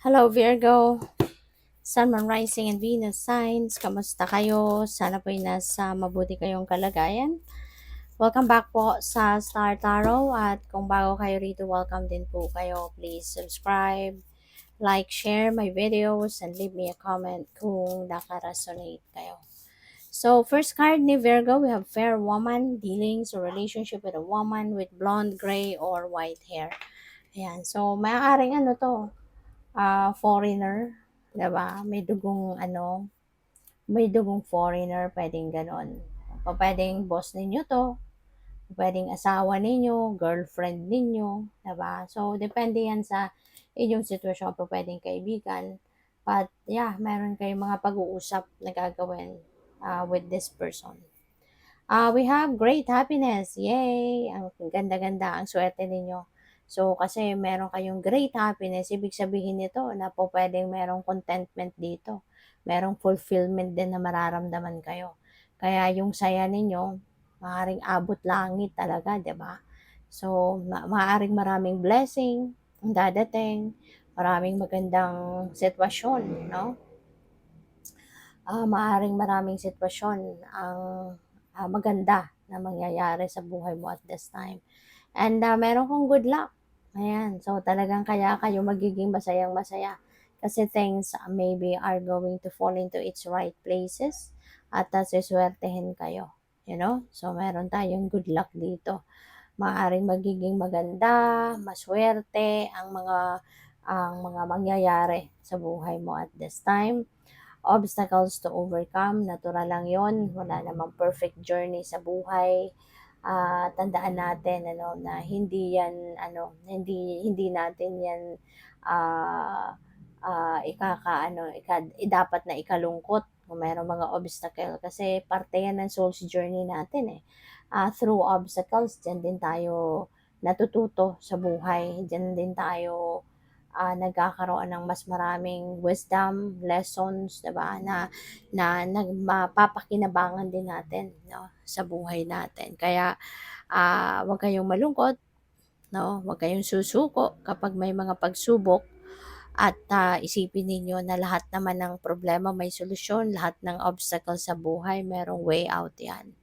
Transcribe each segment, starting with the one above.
Hello Virgo, Sun, Moon, Rising, and Venus signs. Kamusta kayo? Sana po'y nasa mabuti kayong kalagayan. Welcome back po sa Star Tarot at kung bago kayo rito, welcome din po kayo. Please subscribe, like, share my videos, and leave me a comment kung naka-resonate kayo. So, first card ni Virgo, we have fair woman, dealings or relationship with a woman with blonde, gray, or white hair. Ayan. So, maaaring foreigner, 'di ba? May dugong foreigner, pwedeng gano'n. Pupuwedeng boss ninyo 'to, pupuwedeng asawa ninyo, girlfriend ninyo, 'di ba? So, depende 'yan sa inyong sitwasyon, pupuwedeng kaibigan. But yeah, meron kayong mga pag-uusap na gagawin with this person. We have great happiness. Yay! Ang ganda-ganda, ang swerte ninyo. So, kasi meron kayong great happiness, ibig sabihin nito na po pwedeng merong contentment dito. Merong fulfillment din na mararamdaman kayo. Kaya yung saya ninyo, maaaring abot langit talaga, di ba? So, maaaring maraming blessing ang dadating, maraming magandang sitwasyon, no? Maaaring maraming sitwasyon ang maganda na mangyayari sa buhay mo at this time. And meron kong good luck. Ayan. So, talagang kaya kayo magiging masayang-masaya. Kasi things maybe are going to fall into its right places at siswertehin kayo. You know? So, meron tayong good luck dito. Maaaring magiging maganda, maswerte ang mga mangyayari sa buhay mo at this time. Obstacles to overcome, natural lang yon, wala namang perfect journey sa buhay. Tandaan natin na hindi natin yan ah dapat na ikalungkot kung mayroong mga obstacle kasi parte yan ng soul's journey natin eh. Through obstacles, dyan din tayo natututo sa buhay, dyan din tayo nagkakaroon ng mas maraming wisdom, lessons, 'di ba? Na mapapakinabangan din natin, no, sa buhay natin. Kaya 'wag kayong malungkot, no? Wag kayong susuko kapag may mga pagsubok at isipin ninyo na lahat naman ng problema may solusyon, lahat ng obstacle sa buhay merong way out 'yan.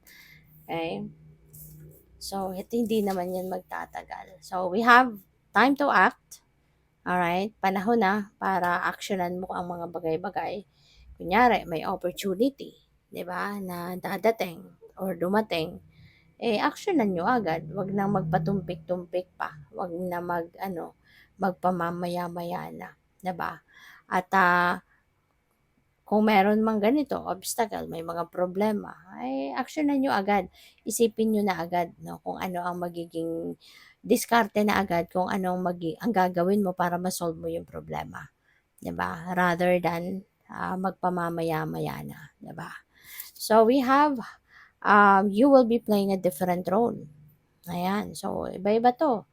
Okay? So, hindi naman 'yan magtatagal. So, we have time to act. Alright, panahon na para aksyonan mo ang mga bagay-bagay. Kunyari, may opportunity, 'di ba, na dadating or dumating, aksyonan nyo agad. Wag nang magpatumpik-tumpik pa. Wag na magpamamaya-maya na, 'di ba? At kung meron mang ganito, obstacle, may mga problema, ay aksyonan nyo agad. Isipin nyo na agad, no, kung ano ang magiging diskarte na agad kung anong ang gagawin mo para ma-solve mo yung problema, 'di ba? Rather than magpamamaya-maya na, 'di ba? So we have you will be playing a different role. Ayan. So iba-iba 'to.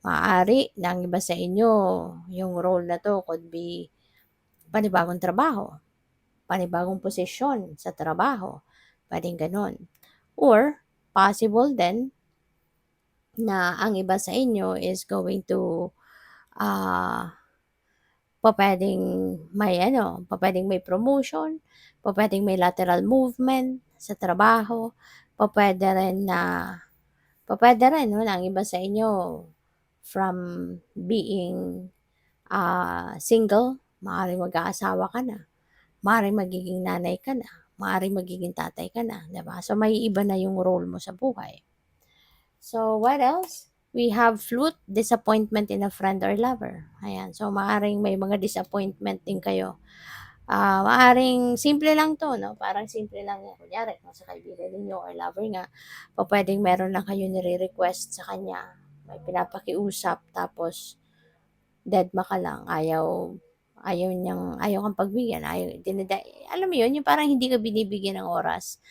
Maaari ng iba sa inyo yung role na 'to could be panibagong trabaho, panibagong posisyon sa trabaho, puwedeng gano'n. Or possible din na ang iba sa inyo is going to ah pupuwedeng pupuwedeng may promotion, pupuwedeng may lateral movement sa trabaho, pupuwede rin na pupuwede rin 'no, na ang iba sa inyo from being single, maaaring mag-aasawa ka na, maaaring magiging nanay ka na, maaaring magiging tatay ka na, 'di ba? So, may iba na yung role mo sa buhay. So, what else? We have flute, disappointment in a friend or lover. Ayan. So, maaring may mga disappointment din kayo. Maaring simple lang 'to 'no, parang simple lang yan. Kunyari kung sa kaibigan ninyo or lover nga, pupuwedeng meron lang kayong nire-request sa kanya, may pinapakiusap tapos dedma ka lang, ayaw kang pagbigyan, alam mo 'yun, yung parang hindi ka binibigyan ng oras.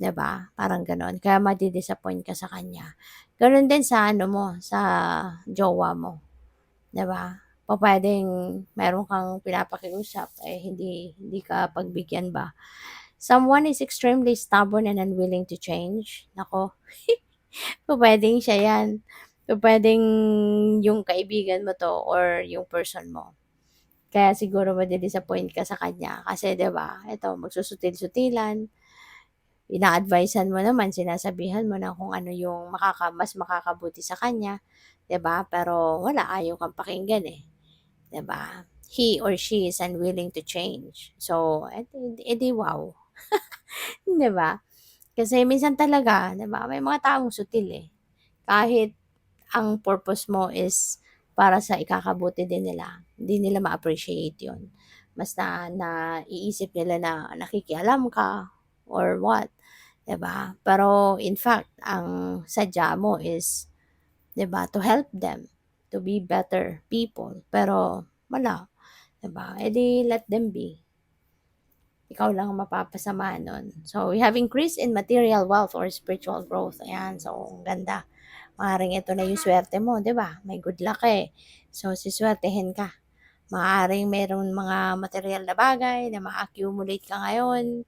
'Di ba? Parang gano'n. Kaya madi-disappoint ka sa kanya. Gano'n din sa sa jowa mo, 'di ba? Pupuwedeng meron kang pinapakiusap, hindi hindi ka pagbigyan ba. Someone is extremely stubborn and unwilling to change. Naku, pupuwedeng siya 'yan. Pupuwedeng yung kaibigan mo 'to or yung person mo. Kaya siguro madi-disappoint ka sa kanya kasi 'di ba, eto magsusutil-sutilan, ina-advice-an mo naman, sinasabihan mo na kung ano yung mas makakabuti sa kanya, 'di ba? Pero wala, ayaw kang pakinggan, eh, 'di ba? He or she is unwilling to change. So, di wow, 'di ba? Kasi minsan talaga, 'di ba, may mga taong sutil, eh. Kahit ang purpose mo is para sa ikakabuti din nila, hindi nila ma-appreciate 'yun. Basta naiisip nila na nakikialam ka or what, 'di ba? Pero in fact, ang sadya mo is, 'di ba, to help them to be better people. Pero wala, 'di ba? Eh, di let them be. Ikaw lang ang mapapasama nun. So, we have increase in material wealth or spiritual growth. Ayan, so ang ganda. Maaaring ito na yung swerte mo, 'di ba? May good luck, eh. So, siswertehin ka. Maaaring meron mga material na bagay na ma-accumulate ka ngayon,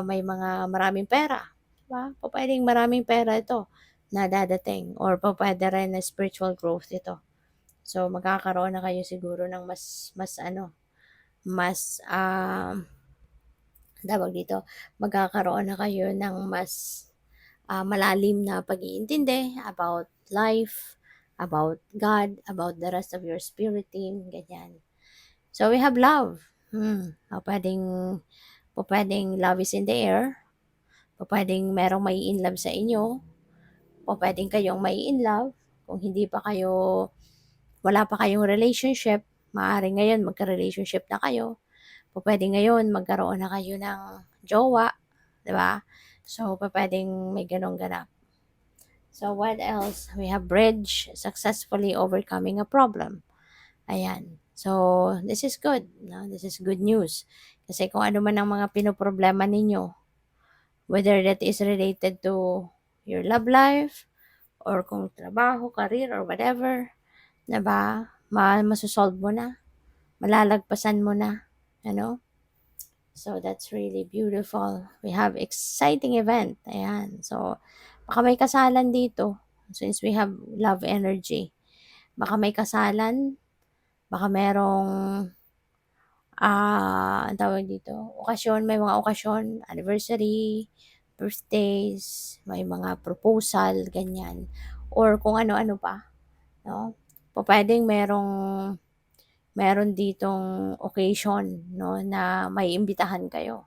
may mga maraming pera, 'di ba? Pupuwedeng maraming pera ito na dadating or pupuwede rin na spiritual growth ito. So, magkakaroon na kayo siguro ng mas mas ano, mas, tawag dito, magkakaroon na kayo ng mas, malalim na pag-iintindi about life, about God, about the rest of your spirit team, ganyan. So, we have love. Pupuwedeng pupuwedeng love is in the air, pupuwedeng merong mai-inlove sa inyo, pupuwedeng kayong mai-inlove, kung hindi pa kayo wala pa kayong relationship, maaaring ngayon magka-relationship na kayo. Pupuwedeng ngayon magkaroon na kayo ng jowa, 'di ba? So, pupuwedeng may gano'ng ganap. So, what else? We have bridge, successfully overcoming a problem. Ayan. So, this is good, 'no? This is good news. Kasi kung ano man ang mga pinoproblema ninyo, whether that is related to your love life or kung trabaho, career, or whatever, 'di ba? Maso-solve mo na, malalagpasan mo na, ano? So, that's really beautiful. We have exciting event. Ayan. So, baka may kasalan dito. Since we have love energy. Baka may kasalan, baka merong, ang tawag dito, okasyon, may mga okasyon, anniversary, birthdays, may mga proposal, ganyan. Or kung ano-ano pa, no? Pupuwedeng meron ditong occasion, no, na may imbitahan kayo.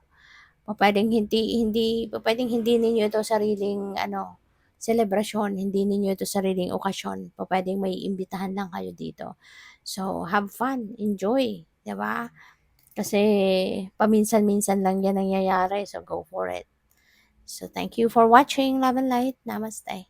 Pupuwedeng hindi ninyo ito sariling ano, selebrasyon, hindi ninyo ito sariling okasyon, pupuwedeng may imbitahan lang kayo dito. So, have fun, enjoy, 'di ba? Kasi paminsan-minsan lang 'yan nangyayari, so go for it. So, thank you for watching. Love and light. Namaste.